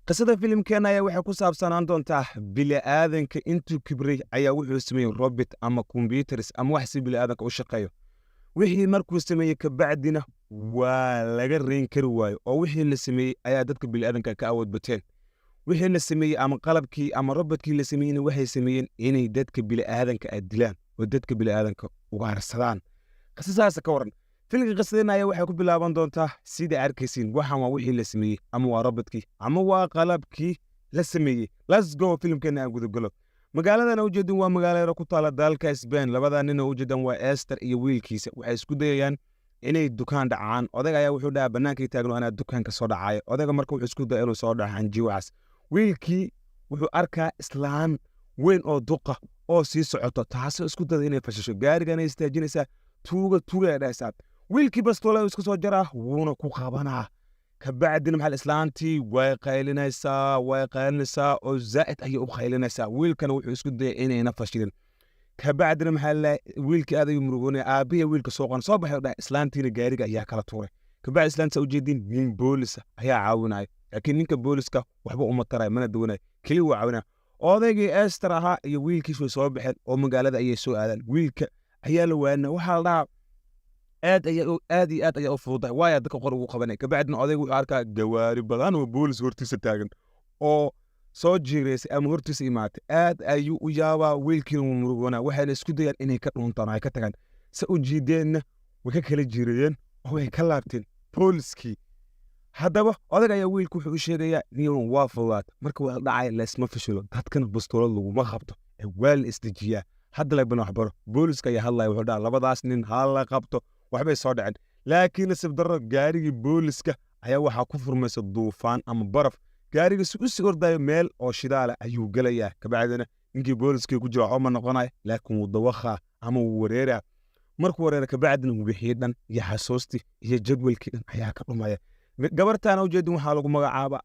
qisada filimkeena ayaa waxay ku saabsanaan doontaa bini'aadanka intuu kibray ayaa wuxuu sameeyey robot ama computers ama wax si bini'aadanka u shaqeeyo wixii markuu sameeyey kabacdina waa laga reyn kari waayo oo wixii la sameeyey ayaa dadka bini'aadanka ka awood bateen wixii la sameeyey ama qalabkii ama robotkii la sameeyeyna waxay sameeyeen inay dadka bini'aadanka ay dilaan oo dadka bini'aadanka ugaarsadaan qisadaas ka waran filmka qisadeena ayaa waxay ku bilaaban doontaa sida arkaysiin waxaan waa wixii la sameeyey ama waa robotkii ama waa qalabkii la sameeyey let's go filmkeena aan gudagalo magaaladana ujeedin waa magaalo yar ku taala dalka Spain labada nin oo ujeedan waa Esther iyo wiilkiisa waxay isku dayayaan inay dukaan dhacaan odaga ayaa wuxuu dhahaa banaanka taagno ana dukaanka soo dhacayo odaga marka wuxuu isku dayo inuu soo dhaxan jiwaas wiilkii wuxuu arkaa islaan weyn oo duqa oo sii socoto taasoo isku dayay inay fashisho gaarigana istaajinaysa tuuga dhaysaad wiilkii bastoolada isku soo jaraa wuuna ku qabanaa kabacdina maxal islaantii way qaylinaysaa oo zaa'id ayay u qaylinaysaa wiilkana wuxuu isku dayay inayna fashilin kabacdina maxal wiilkii aad ayuu murugoonaya aabiya wiilka soo baxay dhahay islaantiina gaariga ayaa kala tuuray kabacdi islaanta ujeedin nin boolisa ayaa caawinaya laakiin ninka booliska waxba uma taray mana dawanay keli waa caawinaya odaygii Esther ahaa iyo wiilkiisu soo baxeen oo magaalada ayay soo aadaan wiilka ayaa la waana waxaa la dhahaa aad iyo aad ayaa u fududahay waayo dadka qor ugu qabanay kabacdina odaygu wuxuu arkaa gawaari badan oo boolis hortiisa taagan oo soo jiireysay ama hortiisa imaatay aad ayuu u yaabaa wiilkiina wuu murugoonaa waxayna isku dayaan inay ka dhuuntaan ay ka tagaan se u jiideenna way ka kala jiirayeen oo way ka laabteen booliskii haddaba odag ayaa wiilku wuxuu u sheegayaa niyoon waa fududaat marka waa dhacay laysma fashilo dadkana bastoolad laguma qabto ee waa la isdejiyaa hadda laybana waxbaro booliska ayaa hadlaya wuxuu dhaha labadaas nin ha la qabto waxbay soo dhaceen laakiin nasib darro gaarigii booliska ayaa waxaa ku furmaysa duufaan ama baraf gaarigiisi u sii ordayo meel oo shidaala ayuu gelayaa kabacdina ninkii booliskii ku jira waxba noqonaya laakiin wuu dawakhaa ama wuu wareeraa markuu wareera kabacdina wixii dhan iyo xasuustii iyo jadwalkii dhan ayaa ka dhumaya gabartaana ujeedin waxaa lagu magacaaba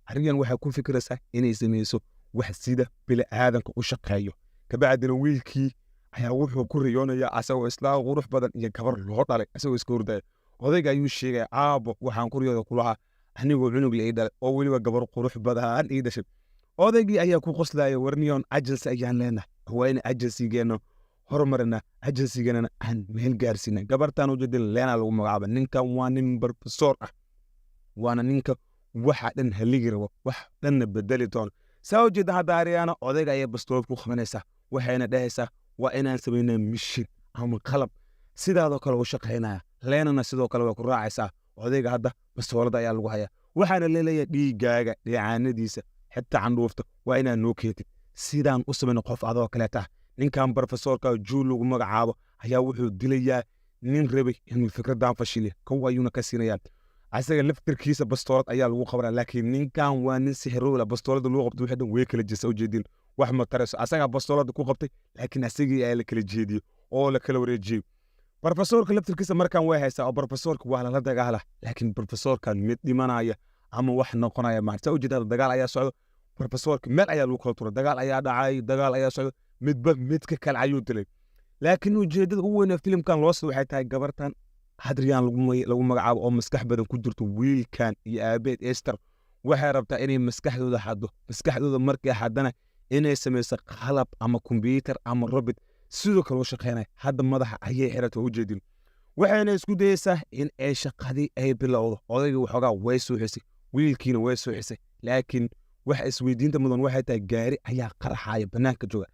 arrinyan waxay ku fikiraysaa inay samayso wax sida bini'aadanka u shaqeeyo kabacdina wiilkii ayaa wuxuu ku riyoonayaa asagoo islaam qurux badan iyo gabar loo dhalay asagoo iska hordaya odayga ayuu sheegaya aabo waxaan ku riyooda kulahaa anigoo cunug la ii dhalay oo weliba gabar qurux badan ii dhashay odaygii ayaa ku qoslaya warniyoon agency ayaan leenahay waa in agencygeena horumarina agencygeena aan meel gaarsiina gabartaan ujeedin leena lagu magacaaba ninkan waa nin professor ah waana ninka waxa dhan haligi rabo wax dhanna bedeli doon saa ujeeda hadda ariyaana odayga ayaa bastoolad ku qabanaysaa waxayna dhahaysaa waa inaan samaynaa mishin ama qalab sidaadoo kale u shaqaynaya leenana sidoo kale waa ku raacaysaa odayga hadda bastoolada ayaa lagu hayaa waxaana leeleeyaa dhiigaaga dheecaanadiisa xitaa candhuufta waa inaan noo keetid sidaan u samayno qof adoo kaleeta ninkan professorka juul lagu magacaabo ayaa wuxuu dilayaa nin rabay inuu fikradan fashiliyo kow ayuuna ka siinayaa asaga laftirkiisa bastoolad ayaa lagu qabanaa laakiin ninkan waa nin sixiroola bastoolada loo qabto wixii dhan way kala jirsa ujeedin wax ma tarayso asaga bastoolada ku qabtay laakiin asagii ayaa la kala jeediyo oo la kala wareejiyo professorka laftirkiisa markaan way haysaa oo professorka waa lala dagaala laakiin professorkan mid dhimanaya ama wax noqonaya maarta ujeedada dagaal ayaa socdo professorka meel ayaa lagu kala turay dagaal ayaa dhacay dagaal ayaa socdo midba midka kale ayuu dilay laakiin ujeedada ugu weyn ee filimkan loo soo waxay tahay gabartan hadriyaan lagu magacaabo oo maskax badan ku jirto wiilkan iyo aabeed Esther waxay rabtaa inay maskaxdooda xado maskaxdooda markay xadana inay samayso qalab ama computer ama robot sidoo kale u shaqeynaya hadda madaxa ayay xirato ujeedin waxayna isku dayaysaa in ay shaqadii ay bilowdo odayga waxoogaa way suuxisay wiilkiina way suuxisay laakiin wax isweydiinta mudan waxay tahay gaari ayaa qarxaya banaanka jooga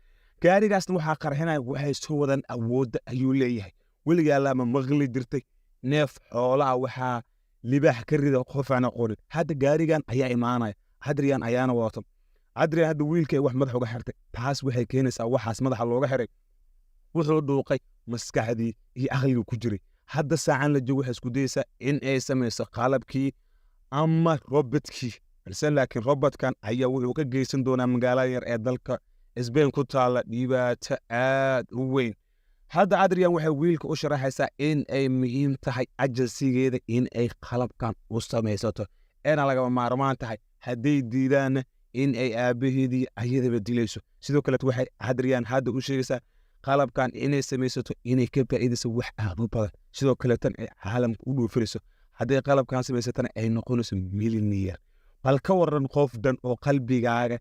gaarigaasna waxaa qarxinaya waxay soo wadaan awoodda ayuu leeyahay weligaa lama maqli jirtay neef xoolaha waxaa libaax ka rida qof aan aqoonin hadda gaarigan ayaa imaanaya hadriyan ayaana wadato hadriyan hadda wiilkay wax madax uga xirtay taas waxay keenaysaa waxaas madaxa looga xiray wuxuu dhuuqay maskaxdii iyo aqligii ku jiray hadda saacan la joogo waxay isku dayaysaa in ay samayso qalabkii ama robotkii balse laakiin robotkan ayaa wuxuu ka geysan doonaa magaalada yar ee dalka Spain ku taala dhibaato aad u weyn hadda adriyan waxay wiilka u sharaxaysaa in ay muhiim tahay agencygeeda in ay qalabkan u samaysato eena lagama maarmaan tahay hadday diidaanna in ay aabaheedii ayadaba dilayso sidoo kale waxay adriyan hadda u sheegaysaa qalabkan inay samaysato inay ka faa'iidayso wax aad u badan sidoo kale tan ay caalamka u dhoofinayso hadday qalabkan samaysatana ay noqonayso millionaire bal ka waran qof dhan oo qalbigaaga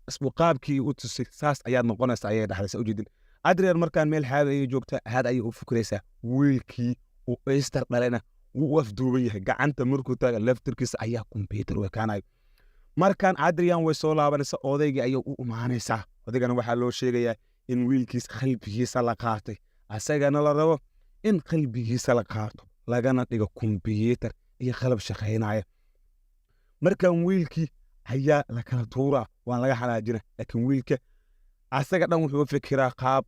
isku qaabkii u tusay saas ayaad noqonaysaa ayay dhaxlaysaa ujeedin Adrian markaan meel xaad ayay joogtaa aad ayay u fikraysaa wiilkii uu Easter dhalena wuu afduuban yahay gacanta markuu taaga laftirkiisa ayaa computer wekaanayo markaan Adrian way soo laabanaysaa odaygii ayay u imaanaysaa odaygana waxaa loo sheegayaa in wiilkiisa qalbigiisa la qaatay asagana la rabo in qalbigiisa la qaato lagana dhigo computer iyo qalab shaqaynaya markaan wiilkii ayaa la kala tuuraa waan laga xanaajina laakiin wiilka asaga dhan wuxuu fikiraa qaab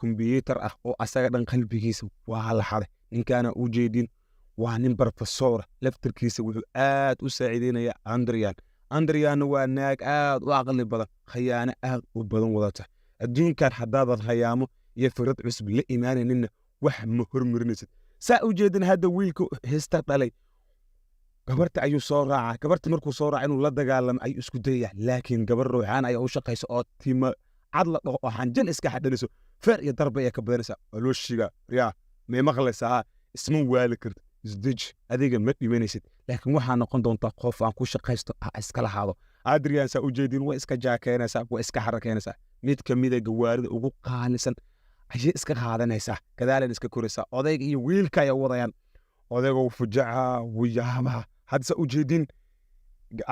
computer ah oo asaga dhan qalbigiisa waa la xaday ninkaana u jeedin waa nin professor laftirkiisa wuxuu aad u saacideynaya Andrian waa naag aad u aqli badan khiyaano aad u badan wadata adduunkan haddaad hayaamo iyo fikrad cusub la imaanaynin wax ma hormarinaysid saa u jeedin hadda wiilku Easter dhalay gabarta ayuu soo raacaa gabarta markuu soo raaco inuu la dagaalamo ayuu isku dayaya laakiin gabar ruuxaan ayaa u shaqaysa oo tima cad la dhaho oo xanjan iska xadhanayso feer iyo darba ay ka badanaysaa oo loo sheegaa riyaa may maqlaysaa isma waali karto isdeji adiga ma dhimanaysid laakiin waxaa noqon doontaa qof aan ku shaqaysto iska lahaado Adrian saa u jeedin way iska jaakeynaysaa way iska xarakeynaysaa mid ka mid ah gawaarida ugu qaalisan ayay iska qaadanaysaa gadaalan iska koraysaa odayga iyo wiilka ay wadayaan odayga uu fujaca wuu yaabaa hadda saa u jeedin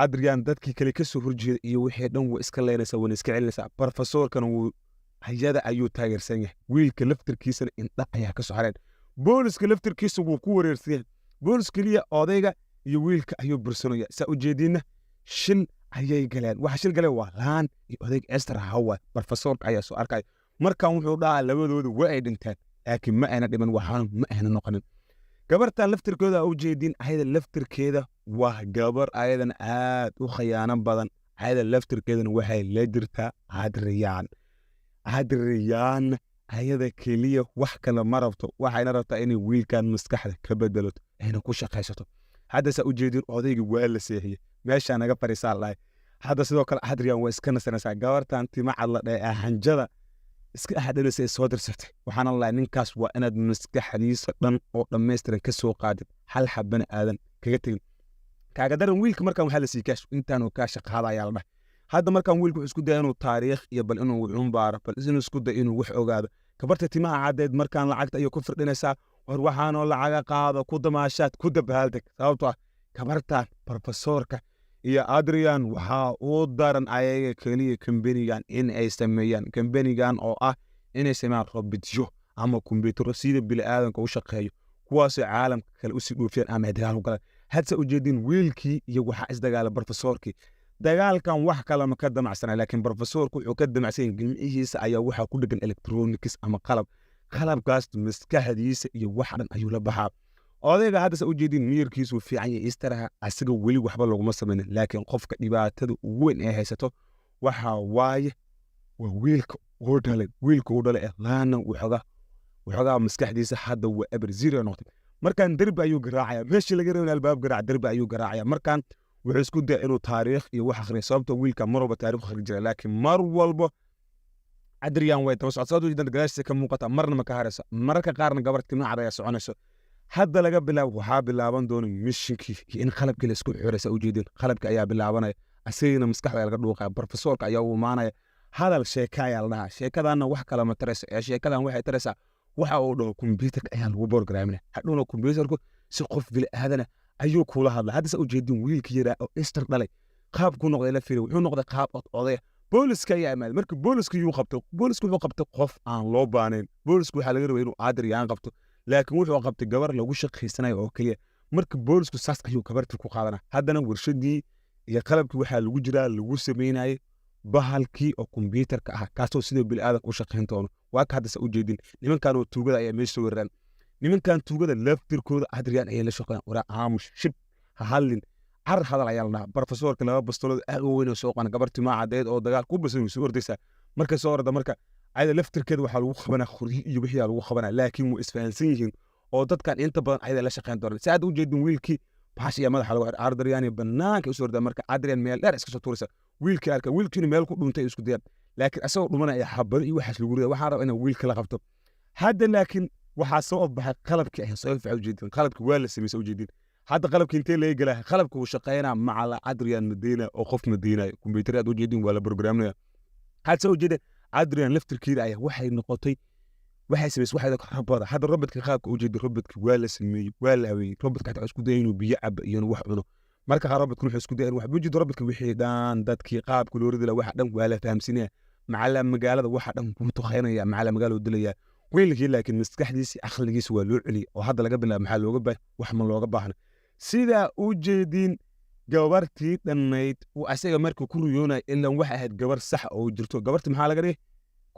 Adrian dadkii kale ka soo horjeeda iyo wixii dhan wuu iska leynaysaa wuu iska celinaysaa professorkana wuu hayada ayuu taageersan yahay wiilka laftirkiisana indha ayaa ka soo hareen booliska laftirkiisa wuu ku wareersan yahay boolis keliya odayga iyo wiilka ayuu bursanaya saa u jeedinna shil ayay galeen waxa shil galeen waa laan iyo odayga Esther Hawa professorka ayaa soo arkay markaan wuxuu dhaca labadooda waa ay dhinteen laakiin ma ayna dhiman waxaan ma ayna noqonin gabartan laftirkooda u jeedin ayada laftirkeeda waa gabar ayadan aad u khiyaano badan ayada laftirkeedana waxay la jirtaa Adrian ayada keliya wax kale ma rabto waxayna rabtaa inay wiilkan maskaxda ka bedelato ayna ku shaqaysato hadda saa u jeedin odayga waa la seexiyay meesha naga fariisaa lahay hadda sidoo kale Adrian waa iska nasanaysaa gabartan tima cad la dhahay hanjada iska ahadanaysay soo dirsatay waxaana la ninkaas waa inaad maskaxdiisa dhan oo dhameystiran ka soo qaadid hal xabana aadan kaga tagin kaaga daran wiilka markaan waxa la sii kaash intaanu ka shaqaada ayaa la dhahay hadda markaan wiilku isku day inuu taariikh iyo bal inuu cumbaaro bal inuu isku day inuu wax ogaado kabarta timaha cadeed markaan lacagta ayuu ku firdhinaysaa war waxaanoo lacaga qaado ku damaashaad ku dabaaldeg sababtoo ah kabartan professorka iyo Adrian waxaa uu daran ayaga kaliya kambanigan in ay sameeyaan kambanigan oo ah inay sameeyaan robotyo ama computer sida bini'aadanka u shaqeeyo kuwaas oo caalamka kale u sii dhoofiyaan ama dagaal u galaan hadda u jeedin wiilkii iyo waxa isdagaala professorkii dagaalkan wax kale ma ka damacsanaa laakiin professorku wuxuu ka damacsan gimcihiisa ayaa waxa ku dhagan electronics ama qalabkaas maskaxdiisa iyo wax dhan ayuu la baxaa odayga hadda u jeedin miirkiisu fiican yahay Easter asaga wali waxba laguma sameeynin laakiin qofka dhibaatada ugu weyn ee haysato waxa waaye waa wiilka uu dhalay laana wuxuga maskaxdiisa hadda waa eber zero noqotay markaan darbi ayuu garaacaya meeshii laga rabay albaab garaac darbi ayuu garaacaya markaan wuxuu isku day inuu taariikh iyo wax akhriyo sababta wiilka mar walba taariikh akhri jiray laakiin mar walba Adrian way tawasacad u jidan galaashka ka muuqata marna ma ka harayso marka qaarna gabartii nooca ayaa soconayso hadda laga bilaabo waxaa bilaaban doona mishinkii iyo in qalabkii la isku xiraysa u jeedin qalabka ayaa bilaabanaya asagina maskaxda laga dhuuqaya professorka ayaa u imaanaya hadal sheeka ayaa la dhahaa sheekadana wax kala ma tarayso sheekadan waxay taraysaa waxa uu dhaho computer ayaa lagu programina hadhowna computerku si qof bini'aadana ayuu kula hadlaa hadda u jeedin wiilkii yaraa oo Easter dhalay qaab ku noqday la fiiray wuxuu noqday qaab oday booliska ayaa imaad markii booliska wuxuu qabtay qof aan loo baanayn booliska waxaa laga rabay inuu Adrian qabto laakiin wuxuu qabtay gabar lagu shaqeysanayo oo kaliya markii boolisku saas ayuu gabartii ku qaadana haddana warshadii iyo qalabkii waxaa lagu jiraa lagu sameynayay bahalkii oo computerka ah kaasoo sidoo bini'aadanka u shaqeyn doono waa ka hadda u jeedin nimankan oo tuugada ayaa meesha soo weeraraan nimankan tuugada laftirkooda Adrian ayaa la shaqeeyaan waraa aamush shib ha hadlin car hadal ayaa la dhahaa professorka laba bastolood aad u weyn oo soo qana gabartii ma cadeed oo dagaal ku basan soo ordaysa marka soo orda marka ayada laftirkeeda waxaa lagu qabanaa khuryi iyo wixii lagu qabanaa laakiin wuu isfahansan yihiin oo dadkan inta badan ayada la shaqeyn doonaan si aad u jeedin wiilkii baash iyo madaxa lagu xidhay Adrian banaanka u soo orda marka Adrian meel dheer iska soo tuuraysa wiilkiina meel ku dhuntay isku dayaan laakiin asagoo dhumanaya xabado iyo waxaas lagu riday waxaa raba inuu wiilka la qabto hadda laakiin waxaa soo baxay qalabkii ay soo fiican u jeedin qalabkii waa la sameeyay u jeedin hadda qalabka intee laga gelaa qalabka uu shaqeynaa macala Adrian Medina oo qof Medina computer aad u jeedin waa la programnaya had soo jeeda Adrian laftirkiisa ayaa waxay noqotay waxay sameysay waxay rabada hadda robotka qaabka u jeedo robotka waa la sameeyay waa la habeeyay robotka xataa isku dayay inuu biyo cab iyo wax cuno marka robotka wuxuu isku dayay wax bujido robotka wixii dhan dadkii qaabka loo ridila waxa dhan waa la fahamsinaya macala magaalada waxa dhan ku tuqaynaya macala magaalada u dilaya weylkii laakiin maskaxdiisa aqligiisa waa loo celiyo oo hadda laga bilaabo maxaa looga baahay wax ma looga baahna sida u jeedin gabartii dhannayd uu asaga markuu ku riyoonay ilaa wax ahayd gabar sax oo jirto gabartii maxaa laga dhigay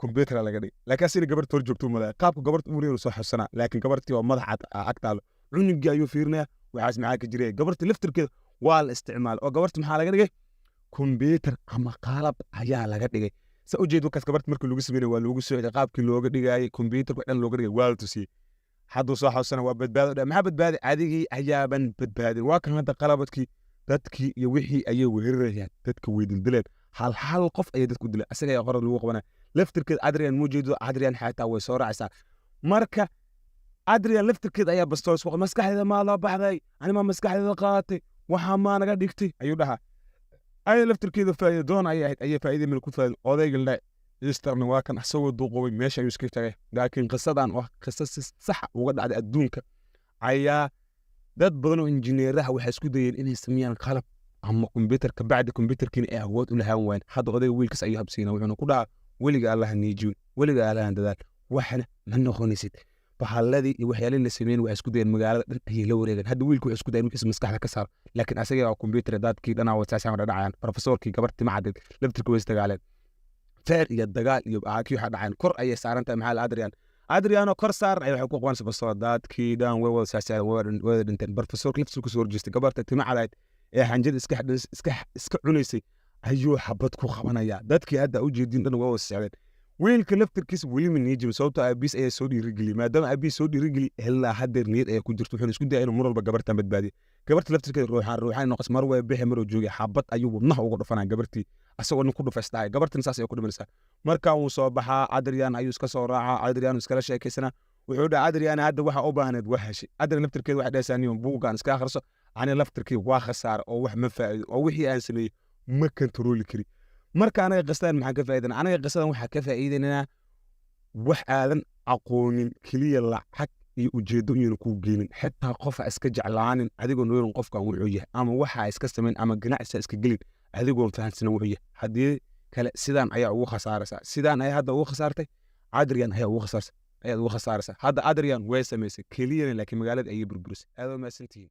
computer laga dhigay laakiin sida gabartii hor joogto ma qaabka gabartii uu riyoon soo xasana laakiin gabartii waa madax agtaalo cunugii ayuu fiirnaa waxaas maxaa ka jiray gabartii laftirkeeda waa la isticmaal oo gabartii maxaa laga dhigay computer ama qalab ayaa laga dhigay sa u jeedo kaas gabartii markii lagu sameeyay waa lagu soo qaabkii looga dhigay computer dhan looga dhigay waa la tusiyay hadduu soo xasana waa badbaado maxaa badbaadi adigii ayaaban badbaadin waa kan hadda qalabadkii dadkii iyo wixii ayay weerarayaan dadka weydildileen hal qof ayay dadku dileen asaga ayaa qorad lagu qabanaya laftirkeed Adrian muujeedo Adrian xataa way soo raacaysaa marka Adrian laftirkeed ayaa bastool isku maskaxdeeda ma la baxday anima maskaxdeeda qaatay waxa ma naga dhigtay ayuu dhahaa ay laftirkeeda faa'iido doon ayay faa'iido meel ku faa'iido odayga la istarna waa kan asagoo duuqoobay meesha ayuu iska tagay laakiin qisadan waa qisas sax uga dhacday adduunka ayaa dad badan oo injineeraha waxay isku dayeen inay sameeyaan qalab ama computer ka bacdi computerkiina ay awood u lahaan waayeen hadda odayga wiilkiis ayuu habsiina wuxuuna ku dhaca weliga Allah niijiyo weliga Allah dadaal waxna ma noqonaysid bahalladii iyo waxyaalihii la sameeyeen waxay isku dayeen magaalada dhan ayay la wareegeen hadda wiilku wuxuu isku dayay inuu maskaxda ka saaro laakiin asaga oo computer dadkii dhanaa wasaashan dhacayaan professorkii gabartii macadid laftirka way istagaaleen feer iyo dagaal iyo aakii waxa dhacayaan kor ayay saarantahay maxaa Adrian oo kor saar ay wax ku qaban sababtoo dadkii dhan way wada saasay wada dhinteen professorka laftirka soo horjeestay gabarta timacadayd ee xanjada iska cunaysay ayuu xabad ku qabanaya dadkii hadda u jeedin dhan waa wasaceen wiilka laftirkiisa weli ma niijim sababtoo aabis ayaa soo dhiirigeliyay maadaama aabis soo dhiirigeliyay ilaa haddeer niyad ayaa ku jirto wuxuu isku dayay inuu mar walba gabartan badbaadiyo gabarta laftirkeeda ruuxaan noqos mar way bixi mar oo joogay xabad ayuu wadnaha uga dhufanaa gabartii asagoo ku dhufaystay gabartan saas ay ku dhimanaysaa marka uu soo baxaa Adrian ayuu iska soo raacaa Adrian iska la sheekaysana wuxuu dhahay Adrian hadda waxa u baahneed wax heshay Adrian laftirkeeda wax dheesaaniyo buugaan iska akhriso ani laftirkii waa khasaar oo wax ma faa'iido oo wixii aan sameeyay ma control kari marka anaga qastaan maxaa ka faa'iidana anaga qasadan waxa ka faa'iidanaa wax aadan aqoonin kaliya lacag iyo ujeedo inuu ku geenin xitaa qof iska jeclaanin adigoo noolan qofka wuxuu yahay ama waxa iska sameyn ama ganacsi iska gelin adigoo fahansan wuxuu yahay hadii kale sidaan ayaa ugu khasaaraysa sidaan ay hadda ugu khasaartay Adrian ayaa ugu khasaaraysa hadda Adrian way sameysay kaliya laakiin magaalada ayay burburisay aad ma santiin